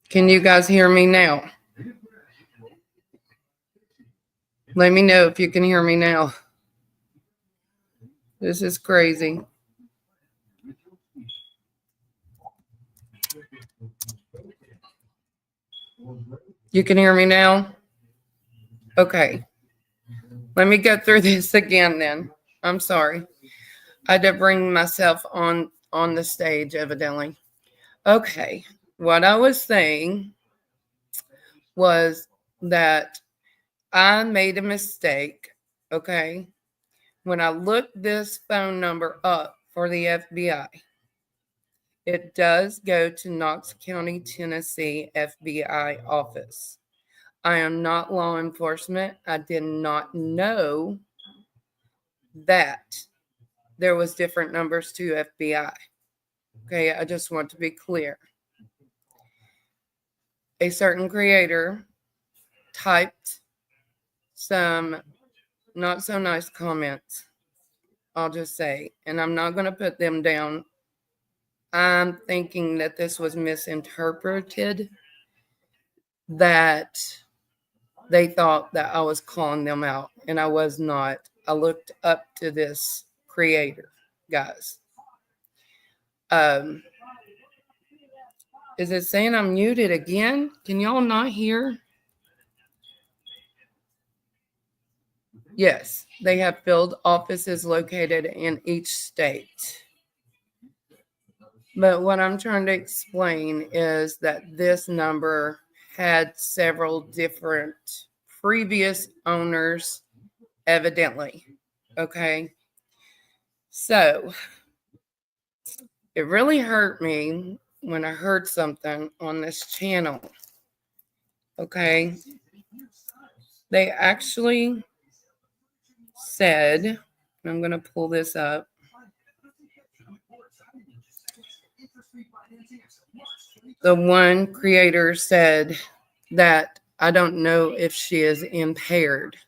Can you guys hear me now? Let me know if you can hear me now. This is crazy. You can hear me now? Okay. Let me go through this again then. I'm sorry. I had to bring myself on the stage, evidently. Okay. What I was saying was that I made a mistake, okay? When I looked this phone number up for the FBI, it does go to Knox County, Tennessee FBI office. I am not law enforcement. I did not know that there was different numbers to FBI. Okay, I just want to be clear. A certain creator typed some not so nice comments, I'll just say, and I'm not going to put them down. I'm thinking that this was misinterpreted, that they thought that I was calling them out, and I was not. I looked up to this creator, guys. Is it saying I'm muted again? Can y'all not hear? Yes, they have field offices located in each state. But what I'm trying to explain is that this number had several different previous owners, evidently. Okay. So it really hurt me when I heard something on this channel. Okay. They actually said, I'm going to pull this up. The one creator said that I don't know if she is impaired.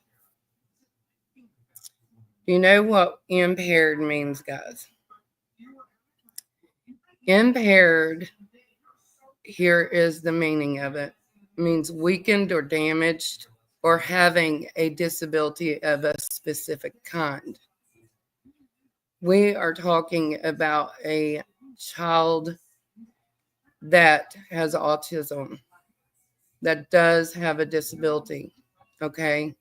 Do you know what impaired means, guys? Impaired, here is the meaning of it. It means weakened or damaged or having a disability of a specific kind. We are talking about a child that has autism, that does have a disability, okay?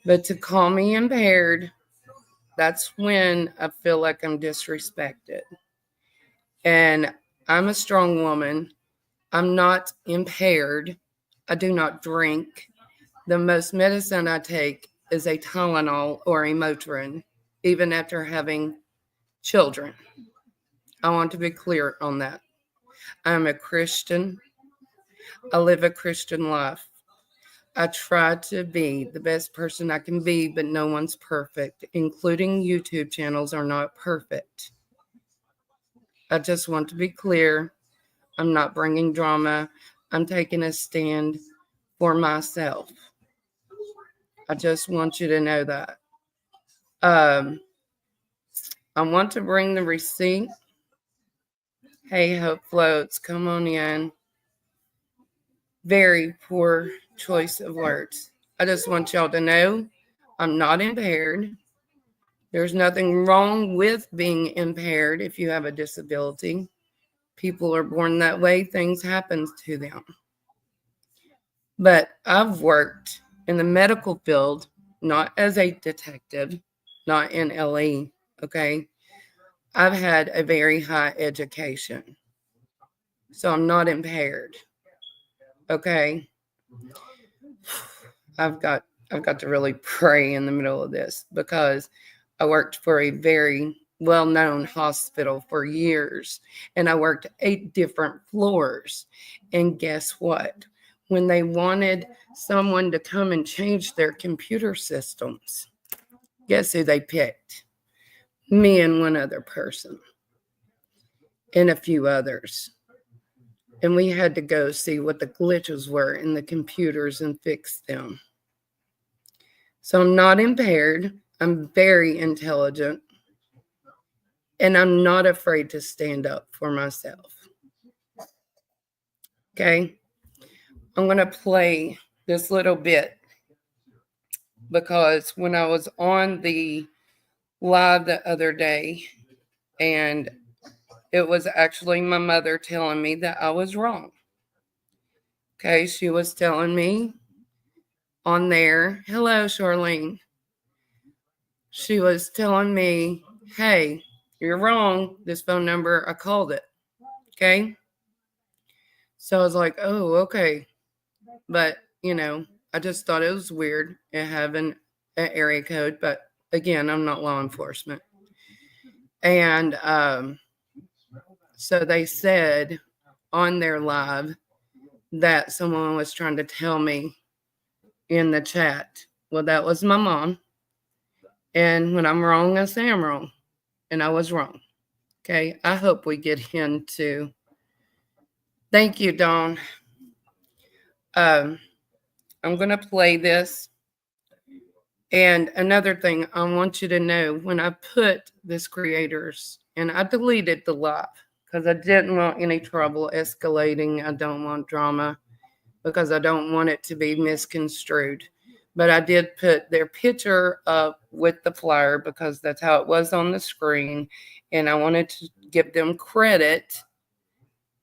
But to call me impaired, that's when I feel like I'm disrespected. And I'm a strong woman. I'm not impaired. I do not drink. The most medicine I take is a Tylenol or a Motrin, even after having children. I want to be clear on that. I'm a Christian. I live a Christian life. I try to be the best person I can be, but no one's perfect, including YouTube channels are not perfect. I just want to be clear. I'm not bringing drama. I'm taking a stand for myself. I just want you to know that. I want to bring the receipt. Hey, Hope Floats, come on in. Very poor choice of words. I just want y'all to know I'm not impaired. There's nothing wrong with being impaired if you have a disability. People are born that way. Things happen to them. But I've worked in the medical field, not as a detective, not in LE, okay? I've had a very high education. So I'm not impaired. Okay? I've got to really pray in the middle of this because I worked for a very well-known hospital for years, and I worked 8 different floors. And guess what? When they wanted someone to come and change their computer systems, guess who they picked? Me and one other person and a few others. And we had to go see what the glitches were in the computers and fix them. So I'm not impaired. I'm very intelligent. And I'm not afraid to stand up for myself. Okay? I'm going to play this little bit because when I was on the live the other day, and it was actually my mother telling me that I was wrong. Okay, she was telling me on there, hello, Charlene. She was telling me, hey, you're wrong. This phone number, I called it. Okay. So I was like, oh, okay. But, I just thought it was weird having an area code. But again, I'm not law enforcement. And so they said on their live that someone was trying to tell me in the chat, well, that was my mom. And when I'm wrong, I say I'm wrong. And I was wrong. Okay. I hope we get into. Thank you, Dawn. I'm going to play this. And another thing I want you to know, when I put this creators, and I deleted the live because I didn't want any trouble escalating. I don't want drama because I don't want it to be misconstrued. But I did put their picture up with the flyer because that's how it was on the screen. And I wanted to give them credit.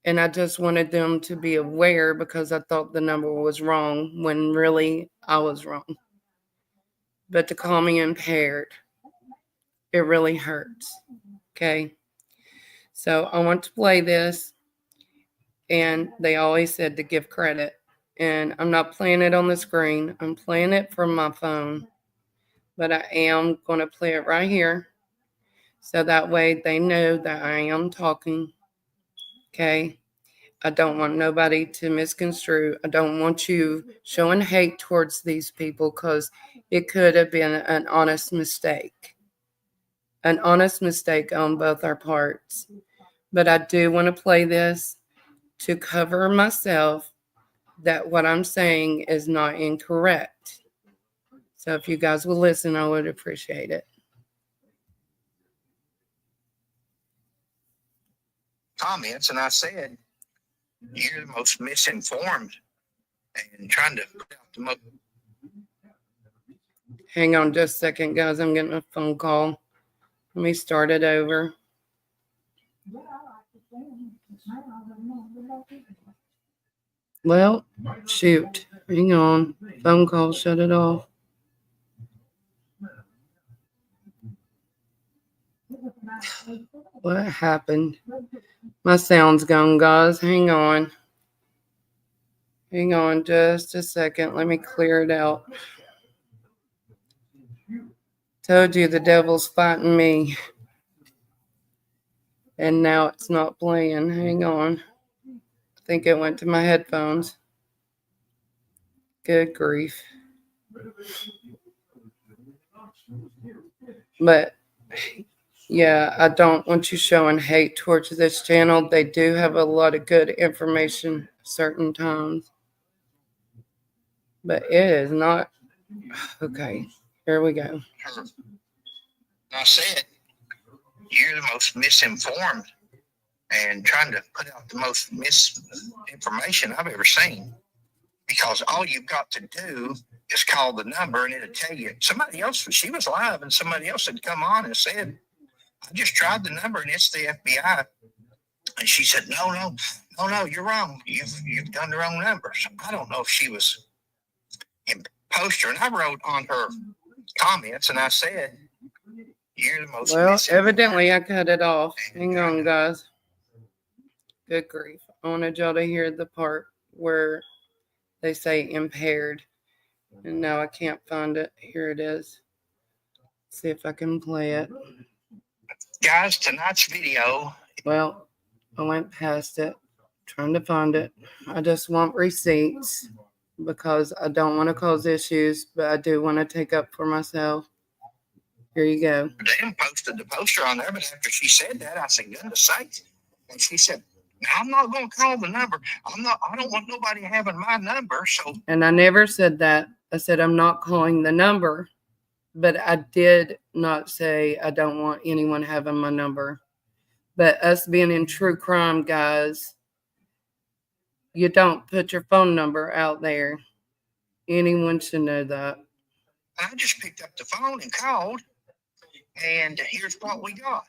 And I just wanted them to be aware because I thought the number was wrong when really I was wrong. But to call me impaired, it really hurts. Okay. So I want to play this. And they always said to give credit. And I'm not playing it on the screen. I'm playing it from my phone. But I am going to play it right here. So that way they know that I am talking. Okay. I don't want nobody to misconstrue. I don't want you showing hate towards these people because it could have been an honest mistake. An honest mistake on both our parts. But I do want to play this to cover myself that what I'm saying is not incorrect. So if you guys will listen, I would appreciate it. Comments, and I said, you're the most misinformed and trying to put out the most. Hang on just a second, guys. I'm getting a phone call. Let me start it over. Well, shoot. Hang on. Phone call, shut it off. What happened? My sound's gone, guys. Hang on. Hang on just a second. Let me clear it out. Told you the devil's fighting me. And now it's not playing. Hang on. I think it went to my headphones. Good grief. But yeah, I don't want you showing hate towards this channel. They do have a lot of good information certain times. But it is not. Okay, here we go. I said, you're the most misinformed and trying to put out the most misinformation I've ever seen. Because all you've got to do is call the number and it'll tell you. Somebody else, she was live and somebody else had come on and said, I just tried the number and it's the FBI. And she said, no, you're wrong. You've done the wrong number. So I don't know if she was in poster. And I wrote on her comments and I said, you're the most. Well, evidently I cut it off. Hang on, guys. Good grief. I wanted y'all to hear the part where they say impaired. And now I can't find it. Here it is. Let's see if I can play it. Guys, tonight's video. Well, I went past it, trying to find it. I just want receipts because I don't want to cause issues, but I do want to take up for myself. Here you go. Dan posted the poster on there, but after she said that, I said, goodness sakes. And she said, I'm not going to call the number. I don't want nobody having my number. So. And I never said that. I said, I'm not calling the number, but I did not say I don't want anyone having my number. But us being in true crime, guys, you don't put your phone number out there. Anyone should know that. I just picked up the phone and called, and here's what we got.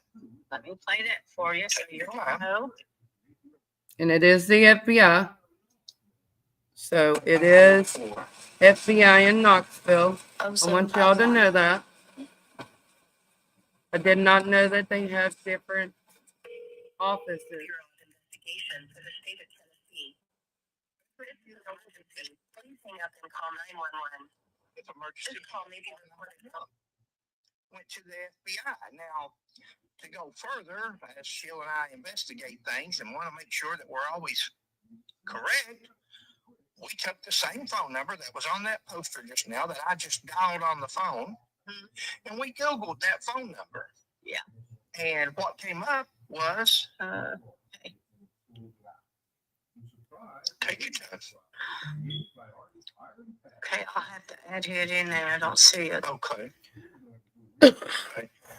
Let me play that for you so you know. And it is the FBI. So it is FBI in Knoxville. I want y'all to know that. I did not know that they have different offices. Investigation for the state of Tennessee. Please hang up and call 911. It's emergency. This call may be recorded. Went to the FBI. Now, to go further, as Sheila and I investigate things and want to make sure that we're always correct, we took the same phone number that was on that poster just now that I just dialed on the phone, and we Googled that phone number. Yeah. And what came up was, take your time. Okay, I'll have to add it in there. I don't see it. Okay.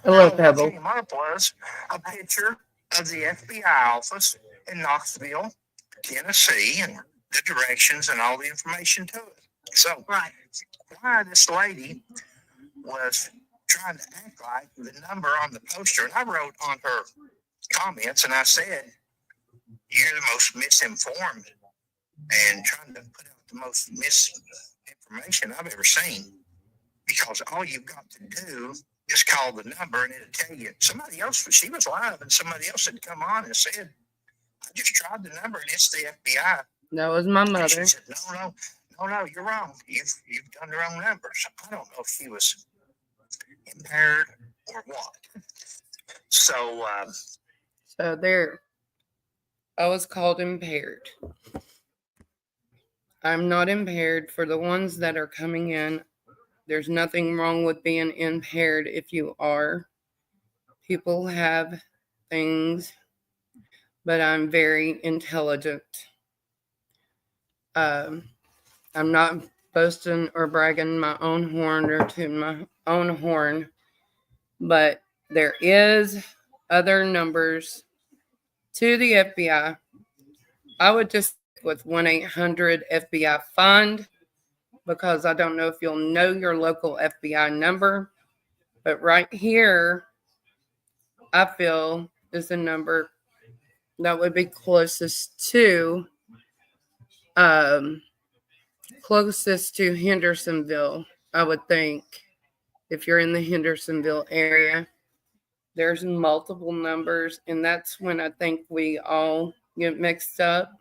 Hello, What Pebble. came up was a picture of the FBI office in Knoxville, Tennessee, and the directions and all the information to it. So, Right. why this lady was trying to act like the number on the poster, and I wrote on her comments and I said, "You're the most misinformed and trying to put out the most misinformation I've ever seen, because all you've got to do is call the number and it'll tell you." Somebody else, she was live, and somebody else had come on and said, "I just tried the number and it's the FBI." That was my And she mother. said, no, you're wrong. You've done the wrong numbers. I don't know if she was impaired or what. So, So there, I was called impaired. I'm not impaired. For the ones that are coming in, there's nothing wrong with being impaired if you are. People have things, but I'm very intelligent. I'm not boasting or bragging my own horn or to my own horn, but there is other numbers to the FBI. I would just stick with 1-800 FBI-FIND, because I don't know if you'll know your local FBI number, but right here, I feel is the number that would be closest to Hendersonville, I would think. If you're in the Hendersonville area, there's multiple numbers, and that's when I think we all get mixed up.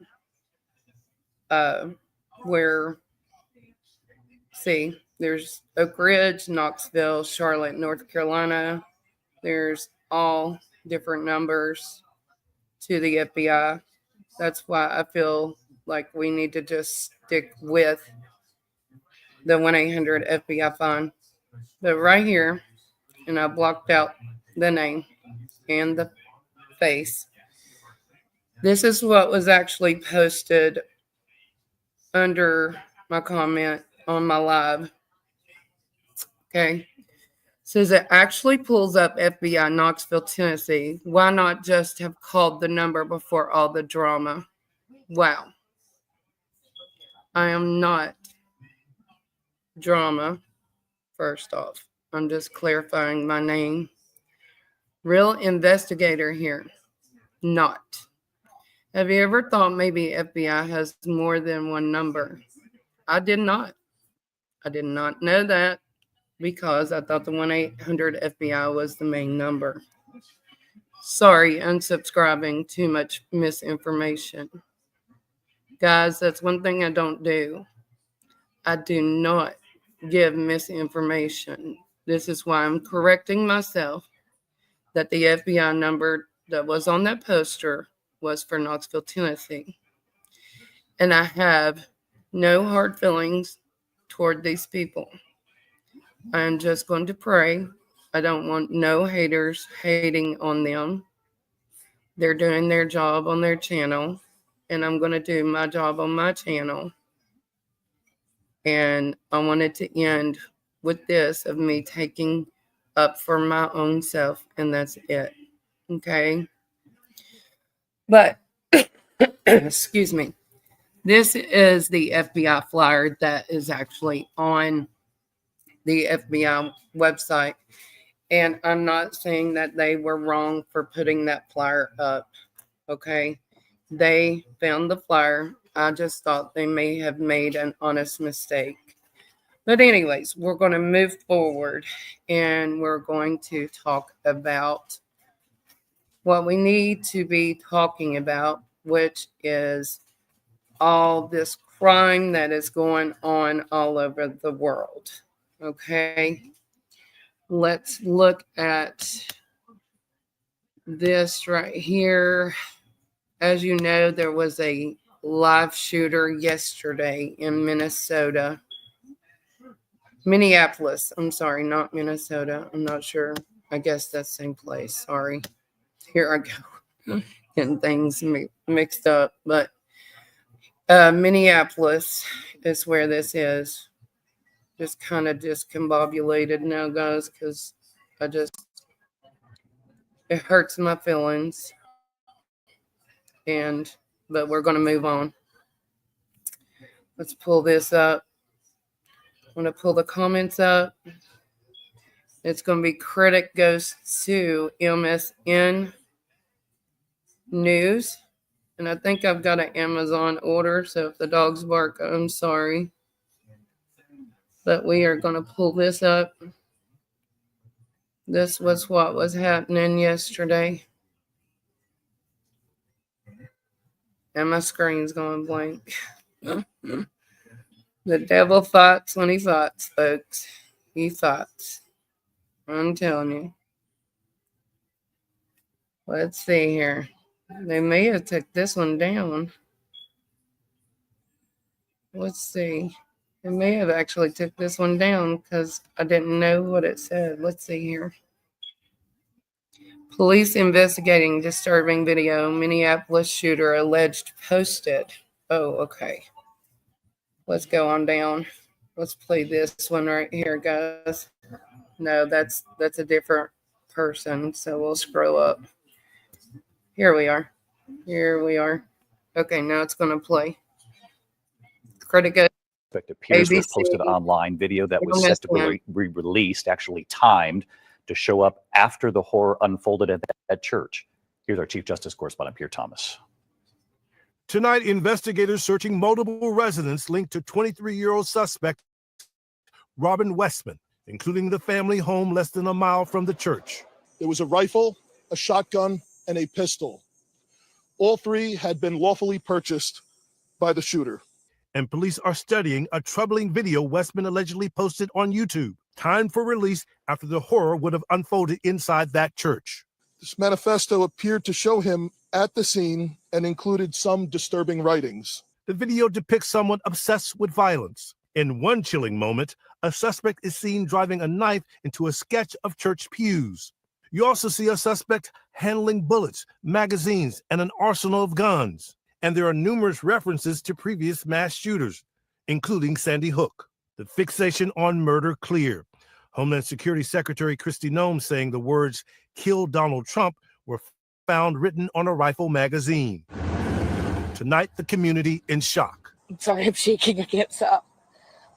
There's Oak Ridge, Knoxville, Charlotte, North Carolina. There's all different numbers to the FBI. That's why I feel like we need to just stick with the 1-800 FBI-FIND. But right here, and I blocked out the name and the face. This is what was actually posted under my comment on my live. Okay. Says it actually pulls up FBI Knoxville, Tennessee. Why not just have called the number before all the drama? Wow. I am not drama, first off. I'm just clarifying my name. Real investigator here. Not. Have you ever thought maybe FBI has more than one number? I did not. I did not know that, because I thought the 1-800 FBI was the main number. Sorry, unsubscribing, too much misinformation. Guys, that's one thing I don't do. I do not give misinformation. This is why I'm correcting myself, that the FBI number that was on that poster was for Knoxville, Tennessee. And I have no hard feelings toward these people. I'm just going to pray. I don't want no haters hating on them. They're doing their job on their channel, and I'm going to do my job on my channel. And I wanted to end with this of me taking up for my own self, and that's it. Okay? But excuse me. This is the FBI flyer that is actually on the FBI website. And I'm not saying that they were wrong for putting that flyer up. Okay. They found the flyer. I just thought they may have made an honest mistake. But, anyways, we're going to move forward and we're going to talk about what we need to be talking about, which is all this crime that is going on all over the world. Okay. Let's look at this right here. As you know, there was a live shooter yesterday in Minneapolis. I'm sorry, not Minnesota. I'm not sure. I guess that's the same place. Sorry. Here I go. Getting things mixed up. But Minneapolis is where this is. Just kind of discombobulated now, guys, because it hurts my feelings. But we're going to move on. Let's pull this up. I'm going to pull the comments up. It's going to be credit goes to MSN News. And I think I've got an Amazon order. So if the dogs bark, I'm sorry. But we are going to pull this up. This was what was happening yesterday. And my screen's going blank. The devil fights when he fights, folks. He fights. I'm telling you. Let's see here. They may have took this one down. Let's see. They may have actually took this one down because I didn't know what it said. Let's see here. Police investigating disturbing video. Minneapolis shooter alleged posted. Oh, okay. Let's go on down. Let's play this one right here, guys. No, that's a different person. So we'll scroll up. Here we are. Okay, now it's going to play. Credit goes. Appears was posted online video that was set to be released, actually timed to show up after the horror unfolded at church. Here's our Chief Justice correspondent, Pierre Thomas. Tonight, investigators searching multiple residents linked to 23-year-old suspect Robin Westman, including the family home less than a mile from the church. There was a rifle, a shotgun, and a pistol. All three had been lawfully purchased by the shooter. And police are studying a troubling video Westman allegedly posted on YouTube, timed for release after the horror would have unfolded inside that church. This manifesto appeared to show him at the scene and included some disturbing writings. The video depicts someone obsessed with violence. In one chilling moment, a suspect is seen driving a knife into a sketch of church pews. You also see a suspect handling bullets, magazines, and an arsenal of guns. And there are numerous references to previous mass shooters, including Sandy Hook. The fixation on murder clear. Homeland Security Secretary Kristi Noem saying the words "Kill Donald Trump" were found written on a rifle magazine. Tonight, the community in shock. I'm sorry, I'm shaking. I can't stop.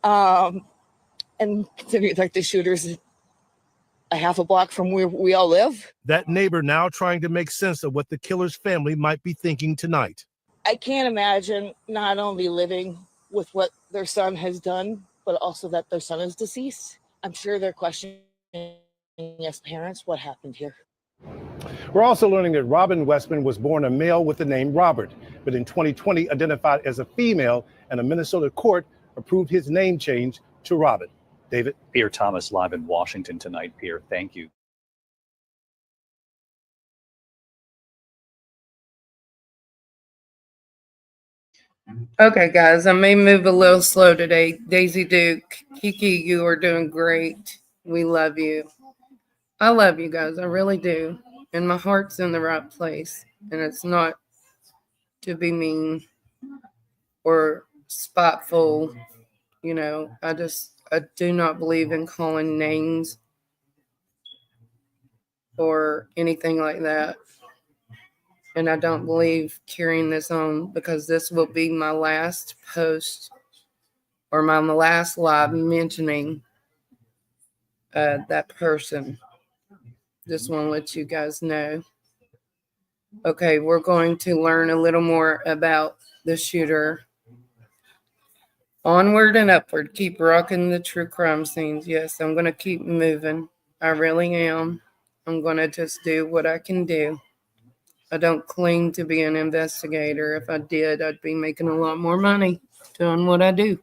And considering like the shooter's a half a block from where we all live. That neighbor now trying to make sense of what the killer's family might be thinking tonight. I can't imagine not only living with what their son has done, but also that their son is deceased. I'm sure they're questioning as parents what happened here. We're also learning that Robin Westman was born a male with the name Robert, but in 2020 identified as a female, and a Minnesota court approved his name change to Robin. David? Pierre Thomas live in Washington tonight. Pierre, thank you. Okay, guys, I may move a little slow today. Daisy Duke, Kiki, you are doing great. We love you. I love you guys. I really do. And my heart's in the right place. And it's not to be mean or spiteful. You know, I do not believe in calling names or anything like that. And I don't believe carrying this on, because this will be my last post or my last live mentioning that person. Just want to let you guys know. Okay, we're going to learn a little more about the shooter. Onward and upward. Keep rocking the true crime scenes. Yes, I'm going to keep moving. I really am. I'm going to just do what I can do. I don't claim to be an investigator. If I did, I'd be making a lot more money doing what I do.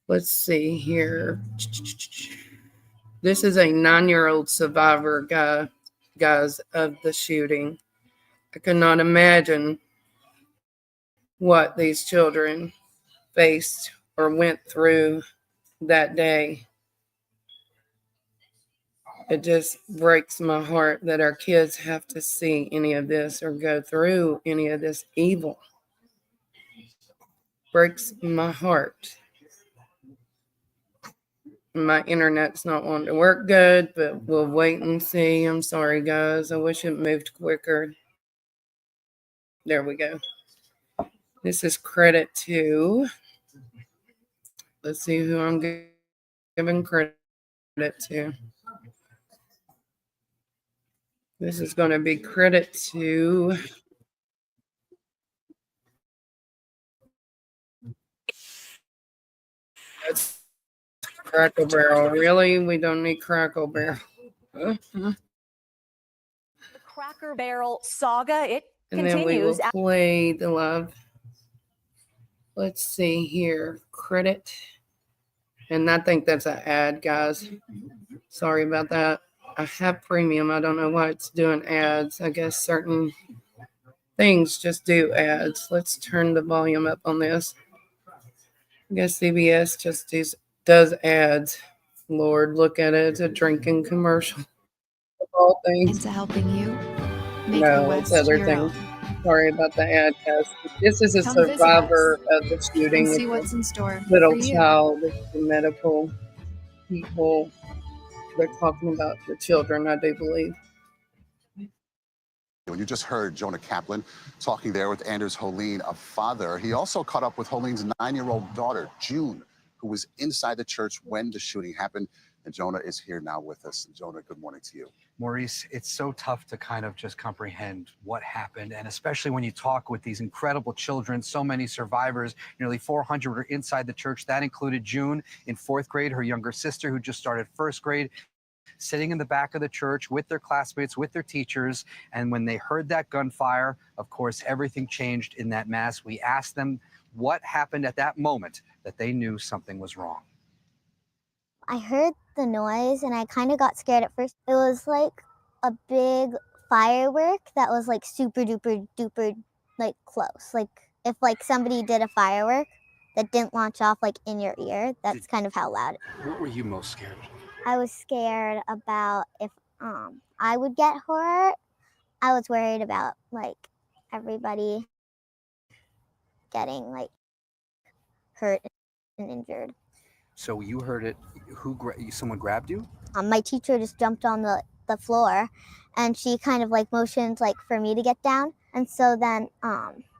Let's see here. This is a 9-year-old survivor, guys, of the shooting. I cannot imagine what these children faced or went through that day. It just breaks my heart that our kids have to see any of this or go through any of this evil. Breaks my heart. My internet's not wanting to work good, but we'll wait and see. I'm sorry, guys. I wish it moved quicker. There we go. This is credit to, let's see who I'm giving credit to. This is going to be credit to that's Crackle Barrel. Really? We don't need Crackle Barrel. The Cracker Barrel saga, it And continues. then we will play the live. Let's see here. Credit. And I think that's an ad, guys. Sorry about that. I have premium. I don't know why it's doing ads. I guess certain things just do ads. Let's turn the volume up on this. I guess CBS just does ads. Lord, look at it. It's a drinking commercial. Of all things. Into helping you make No, the it's West other your things. own. Sorry about the ad, guys. This is a Come visit survivor us of the shooting. and see It's what's a in store little for you. child. It's the medical people. They're talking about the children, I do believe. You just heard Jonah Kaplan talking there with Anders Holin, a father. He also caught up with Holin's 9-year-old daughter, June, who was inside the church when the shooting happened. And Jonah is here now with us. Jonah, good morning to you. Maurice, it's so tough to kind of just comprehend what happened, and especially when you talk with these incredible children, so many survivors, nearly 400 were inside the church. That included June in 4th grade, her younger sister who just started 1st grade, sitting in the back of the church with their classmates, with their teachers. And when they heard that gunfire, of course, everything changed in that mass. We asked them what happened at that moment that they knew something was wrong. I heard the noise and I kind of got scared at first. It was like a big firework that was like super duper duper like close. Like if like somebody did a firework that didn't launch off like in your ear, that's kind of how loud. What were you most scared of? I was scared about if I would get hurt. I was worried about like everybody getting like hurt and injured. So you heard it. Someone grabbed you? My teacher just jumped on the floor and she kind of like motioned like for me to get down. And so then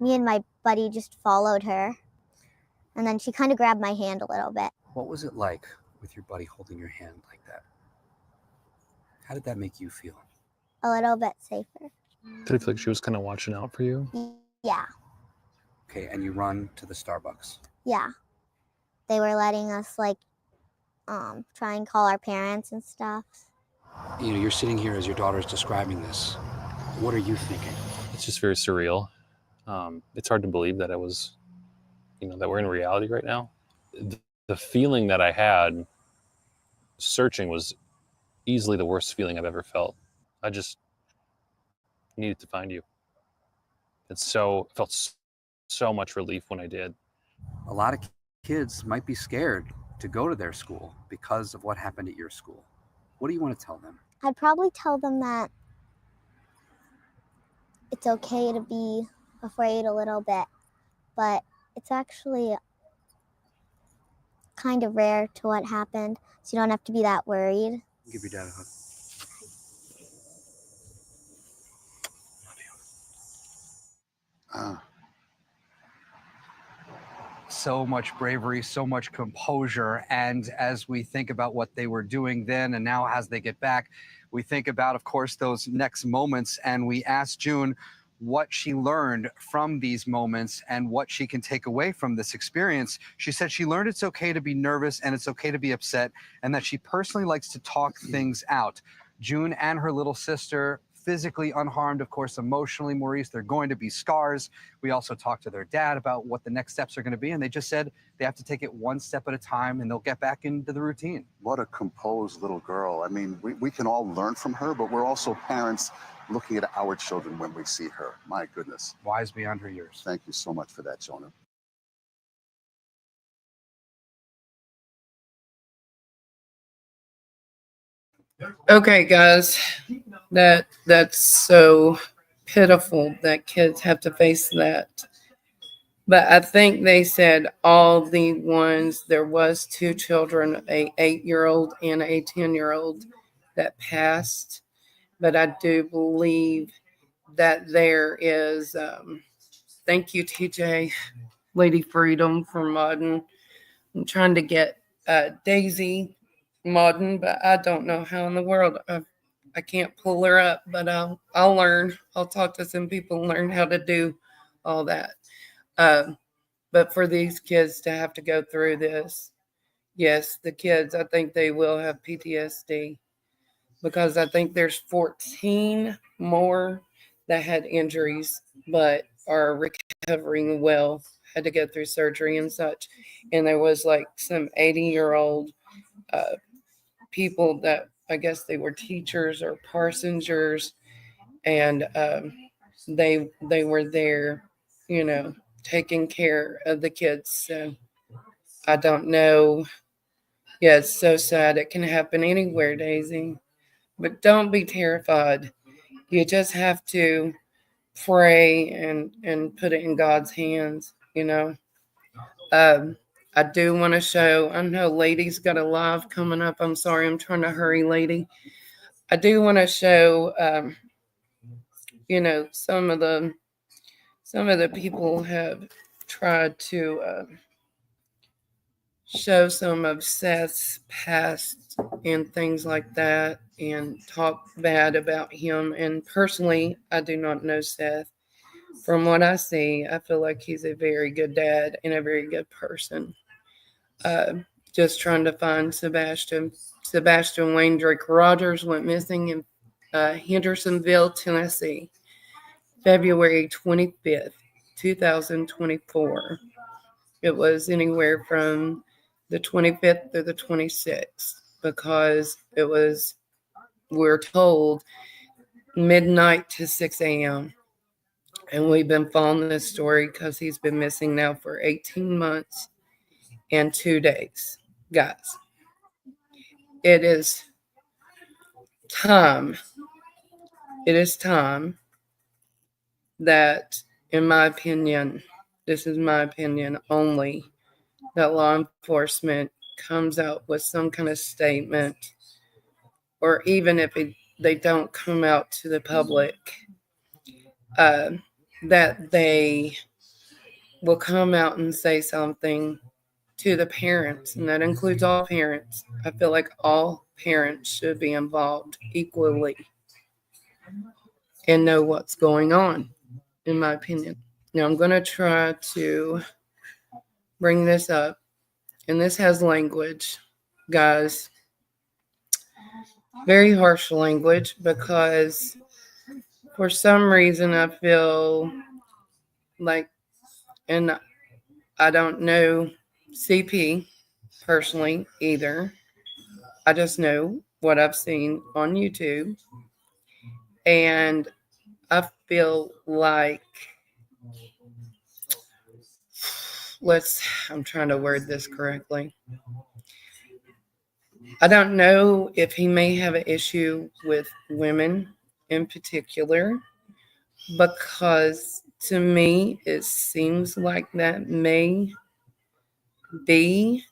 me and my buddy just followed her. And then she kind of grabbed my hand a little bit. What was it like with your buddy holding your hand like that? How did that make you feel? A little bit safer. Did it feel like she was kind of watching out for you? Yeah. Okay, and you run to the Starbucks. Yeah. They were letting us like try and call our parents and stuff. You know, you're sitting here as your daughter's describing this. What are you thinking? It's just very surreal. It's hard to believe that it was, that we're in reality right now. The feeling that I had searching was easily the worst feeling I've ever felt. I just needed to find you. Felt so much relief when I did. A lot of kids might be scared to go to their school because of what happened at your school. What do you want to tell them? I'd probably tell them that it's okay to be afraid a little bit, but it's actually kind of rare to what happened, so you don't have to be that worried. Give your dad a hug. So much bravery, so much composure. And as we think about what they were doing then and now as they get back, we think about, of course, those next moments. And we asked June what she learned from these moments and what she can take away from this experience. She said she learned it's okay to be nervous and it's okay to be upset, and that she personally likes to talk things out. June and her little sister, physically unharmed, of course, emotionally, Maurice, they're going to be scars. We also talked to their dad about what the next steps are going to be, and they just said they have to take it one step at a time and they'll get back into the routine. What a composed little girl. I mean, we can all learn from her, but we're also parents looking at our children when we see her. My goodness. Wise beyond her years. Thank you so much for that, Jonah. Okay, guys, that's so pitiful that kids have to face that. But I think they said all the ones, there was 2 children, a 8-year-old and a 10-year-old that passed. But I do believe that there is, thank you, TJ, Lady Freedom for modding. I'm trying to get Daisy modding, but I don't know how in the world. I can't pull her up, but I'll learn. I'll talk to some people and learn how to do all that. But for these kids to have to go through this, yes, the kids, I think they will have PTSD, because I think there's 14 more that had injuries but are recovering well, had to go through surgery and such. And there was like some 80-year-old people that I guess they were teachers or parsongers, and they were there, taking care of the kids. So I don't know. Yeah, it's so sad. It can happen anywhere, Daisy. But don't be terrified. You just have to pray and put it in God's hands, I do want to show, I know Lady's got a live coming up. I'm sorry, I'm trying to hurry, Lady. I do want to show, some of the people have tried to show some of Seth's past and things like that and talk bad about him. And personally, I do not know Seth. From what I see, I feel like he's a very good dad and a very good person. Just trying to find Sebastian. Sebastian Wayne Drake Rogers went missing in Hendersonville, Tennessee, February 25th, 2024. It was anywhere from the 25th to the 26th, because it was, we're told, midnight to 6 a.m. And we've been following this story because he's been missing now for 18 months and 2 days. Guys, it is time. It is time that, in my opinion, this is my opinion only, that law enforcement comes out with some kind of statement, or even if they don't come out to the public, that they will come out and say something to the parents, and that includes all parents. I feel like all parents should be involved equally and know what's going on, in my opinion. Now, I'm going to try to bring this up, and this has language, guys, very harsh language, because for some reason I feel like, and I don't know CP personally either. I just know what I've seen on YouTube. And I feel like, I'm trying to word this correctly. I don't know if he may have an issue with women in particular, because to me, it seems like that may be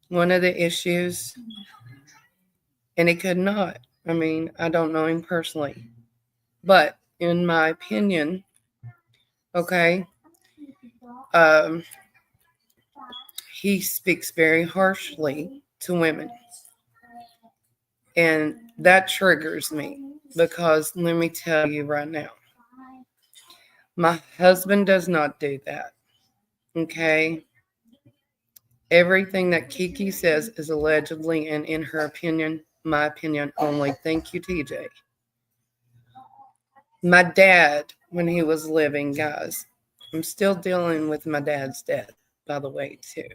one of the issues, and it could not. I mean, I don't know him personally, but in my opinion, Okay. He speaks very harshly to women. And that triggers me because let me tell you right now, my husband does not do that. Okay. Everything that Kiki says is allegedly and in her opinion, my opinion only. Thank you, TJ. My dad, when he was living, guys, I'm still dealing with my dad's death, by the way, too.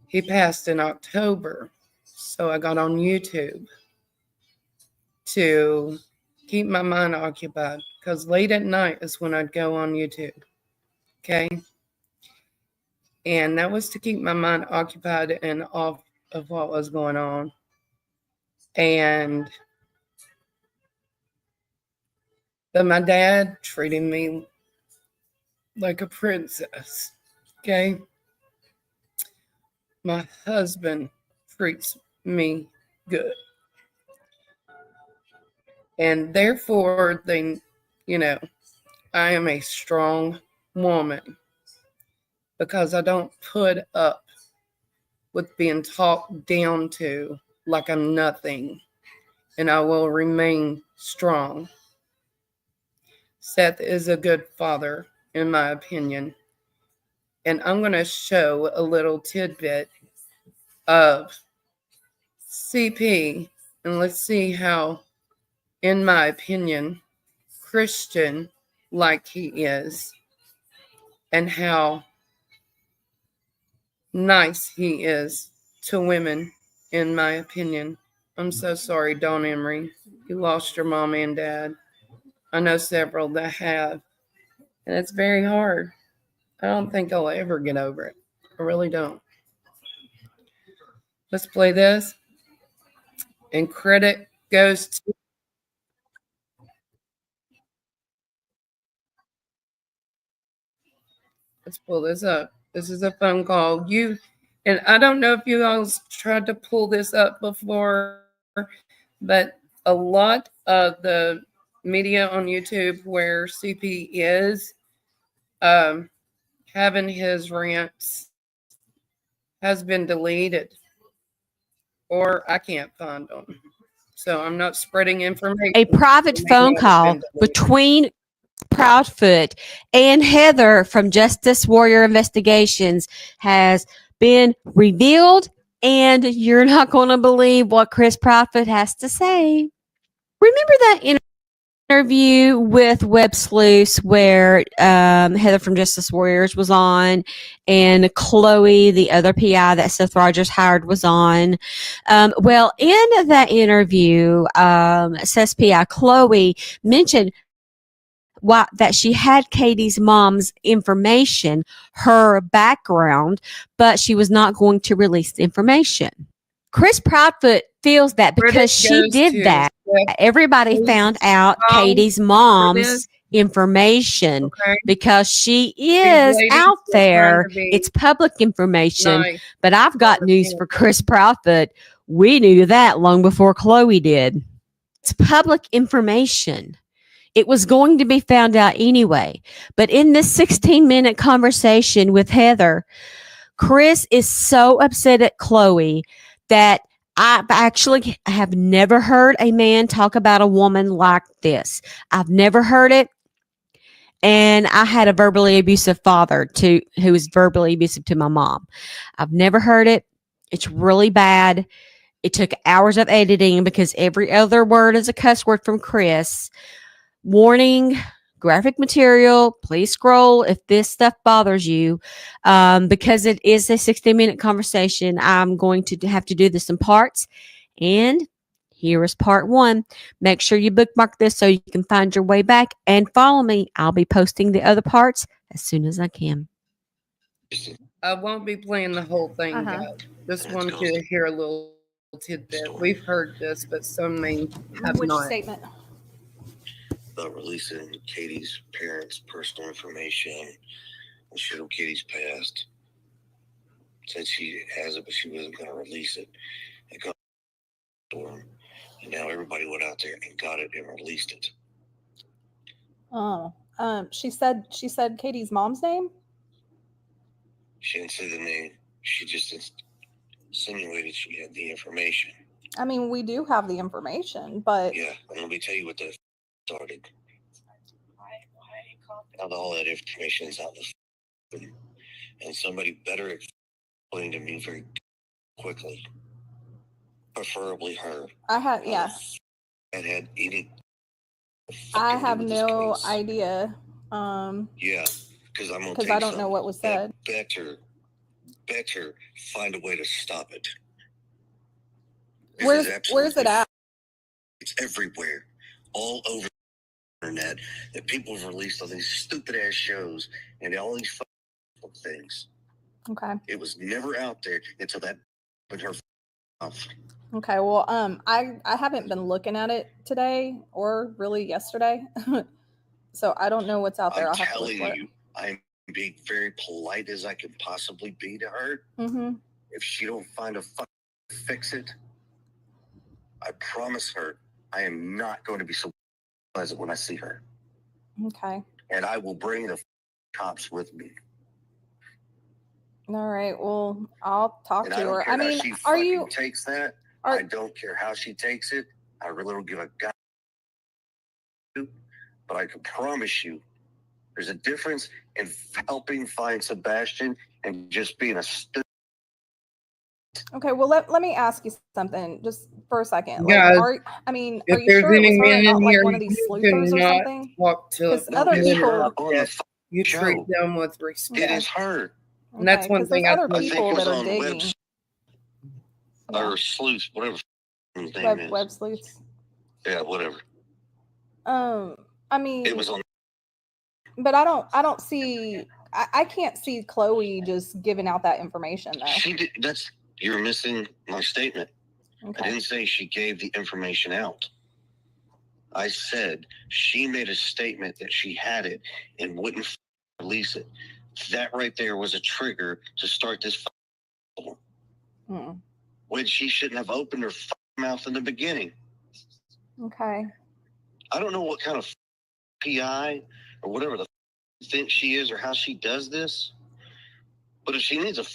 He passed in October, so I got on YouTube to keep my mind occupied because late at night is when I'd go on YouTube. Okay. And that was to keep my mind occupied and off of what was going on. But my dad treated me like a princess. Okay. My husband treats me good. And therefore, I am a strong woman because I don't put up with being talked down to like I'm nothing, and I will remain strong. Seth is a good father, in my opinion, and I'm going to show a little tidbit of CP, and let's see how, in my opinion, Christian like he is, and how nice he is to women, in my opinion. I'm so sorry, Dawn Emery. You lost your mom and dad. I know several that have. And it's very hard. I don't think I'll ever get over it. I really don't. Let's play this. And credit goes to. Let's pull this up. This is a phone call. And I don't know if you guys tried to pull this up before, but a lot of the media on YouTube where CP is having his rants has been deleted, or I can't find them. So I'm not spreading information. A private phone call between Proudfoot and Heather from Justice Warrior Investigations has been revealed, and you're not going to believe what Chris Proudfoot has to say. Remember that interview with Web Sleuth where Heather from Justice Warriors was on, and Chloe, the other PI that Seth Rogers hired, was on? Well, in that interview, Seth's PI Chloe mentioned that she had Katie's mom's information, her background, but she was not going to release the information. Chris Proudfoot feels that because she did that, everybody found out Katie's mom's information because she is out there. It's public information. But I've got news for Chris Proudfoot. We knew that long before Chloe did. It's public information. It was going to be found out anyway. But in this 16-minute conversation with Heather, Chris is so upset at Chloe that I actually have never heard a man talk about a woman like this. I've never heard it. And I had a verbally abusive father who was verbally abusive to my mom. I've never heard it. It's really bad. It took hours of editing because every other word is a cuss word from Chris. Warning, graphic material, please scroll if this stuff bothers you. Because it is a 60-minute conversation, I'm going to have to do this in parts. And here is part 1. Make sure you bookmark this so you can find your way back and follow me. I'll be posting the other parts as soon as I can. I won't be playing the whole thing, guys. Just want you to hear a little tidbit. We've heard this, but some may have Which not. statement? About releasing Katie's parents' personal information and show Katie's past. Said she has it, but she wasn't going to release it. It got storm, and now everybody went out there and got it and released it. Oh, She said Katie's mom's name. She didn't say the name. She just insinuated she had the information. I mean, we do have the information, but Yeah, and let me tell you what that started. Now all that information is out in the and somebody better explain to me very quickly. Preferably her. I had And had any. I have no idea. Yeah, because I'm gonna because tell you I don't know what was said. Better find a way to stop it. Where's it at? It's everywhere, all over the internet. That people have released on these stupid ass shows and all these things. Okay. It was never out there until that put her mouth. Okay. Well, I haven't been looking at it today or really yesterday, so I don't know what's out there. I'm I'll have to look telling for you, I'm being very polite as I can possibly be to her. Mm-hmm. If she don't find a fix it, I promise her I am not going to be so pleasant when I see her. Okay. And I will bring the cops with me. All right. Well, I'll talk And to I don't her. care I mean, how she are you? takes that. I don't care how she takes it. I really don't give a god. But I can promise you, there's a difference in helping find Sebastian and just being a stupid. Okay. Well, let me ask you something just for a second. Like, Guys, are if you there's sure it was any her men and not in like here, one of these you sleuthers or cannot something? talk to Because other women people, like that. You treat them with respect. It is her. And that's one thing I other think people that are digging. Or sleuth, whatever his name is. Web sleuths. Yeah, whatever. I mean, It was on. but I don't see. I can't see Chloe just giving out that information though. She did. You're missing my statement. Okay. I didn't say she gave the information out. I said she made a statement that she had it and wouldn't release it. That right there was a trigger to start this. When she shouldn't have opened her mouth in the beginning. Okay. I don't know what kind of PI or whatever the think she is or how she does this, but if she needs a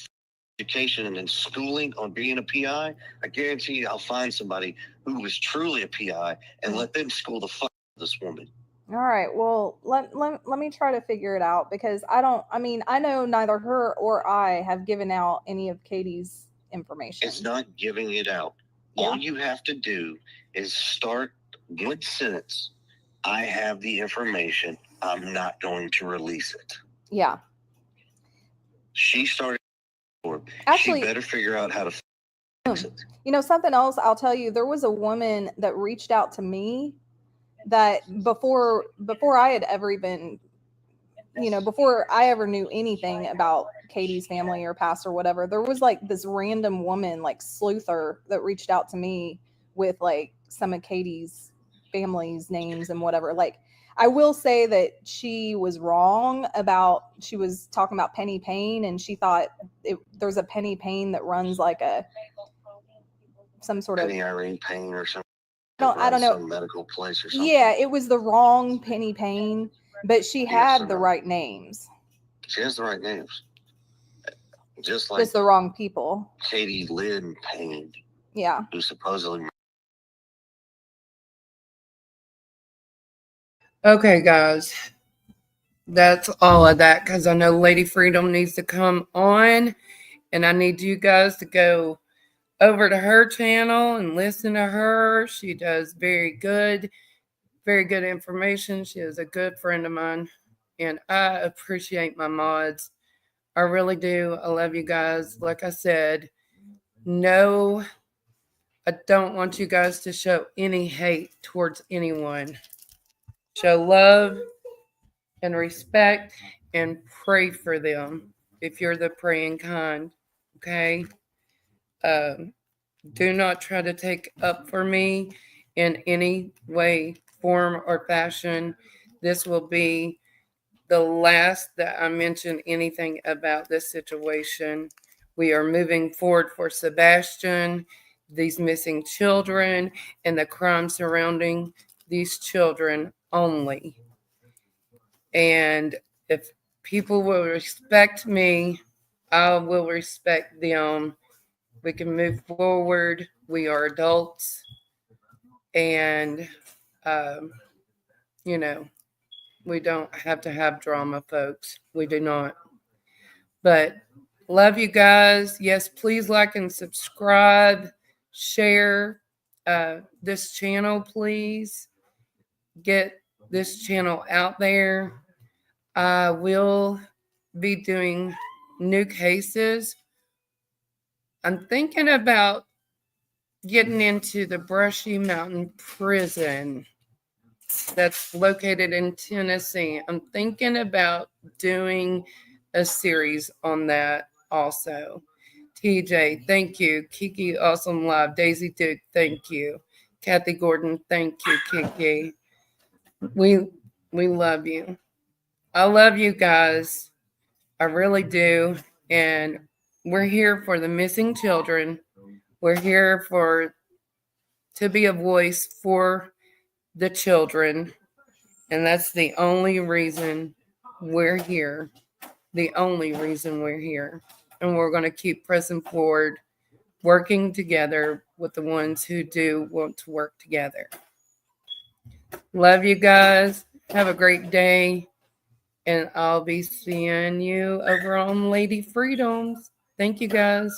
education and schooling on being a PI, I guarantee you I'll find somebody who is truly a PI and let them school the this woman. All right. Well, let me try to figure it out because I know neither her or I have given out any of Katie's information. It's not giving it out. Yeah. All you have to do is start one sentence. I have the information. I'm not going to release it. Yeah. She started. Actually, she better figure out how to fix it. You know, something else I'll tell you. There was a woman that reached out to me that before I had ever even, before I ever knew anything about Katie's family or past or whatever, there was like this random woman, like sleuther, that reached out to me with like some of Katie's family's names and whatever. Like, I will say that she was wrong about, she was talking about Penny Payne and she thought there's a Penny Payne that runs like some sort Penny of Irene Payne or something. I don't know. Some medical place or something. Yeah, it was the wrong Penny Payne, but she had the right names. She has the right names. Just like just the wrong people. Katie Lynn Payne. Yeah. Who supposedly. Okay, guys. That's all of that because I know Lady Freedom needs to come on and I need you guys to go over to her channel and listen to her. She does very good information. She is a good friend of mine and I appreciate my mods. I really do. I love you guys. Like I said, no, I don't want you guys to show any hate towards anyone. Show love and respect and pray for them if you're the praying kind. Okay? Do not try to take up for me in any way, form, or fashion. This will be the last that I mention anything about this situation. We are moving forward for Sebastian, these missing children, and the crime surrounding these children only. And if people will respect me, I will respect them. We can move forward. We are adults. And, you know, we don't have to have drama, folks. We do not. But love you guys. Yes, please like and subscribe. Share this channel, please. Get this channel out there. I will be doing new cases. I'm thinking about getting into the Brushy Mountain Prison that's located in Tennessee. I'm thinking about doing a series on that also. TJ, thank you. Kiki, awesome live. Daisy Duke, thank you. Kathy Gordon, thank you, Kiki. We love you. I love you guys. I really do. And we're here for the missing children. We're here to be a voice for the children. And that's the only reason we're here. The only reason we're here. And we're going to keep pressing forward, working together with the ones who do want to work together. Love you guys. Have a great day. And I'll be seeing you over on Lady Freedoms. Thank you guys.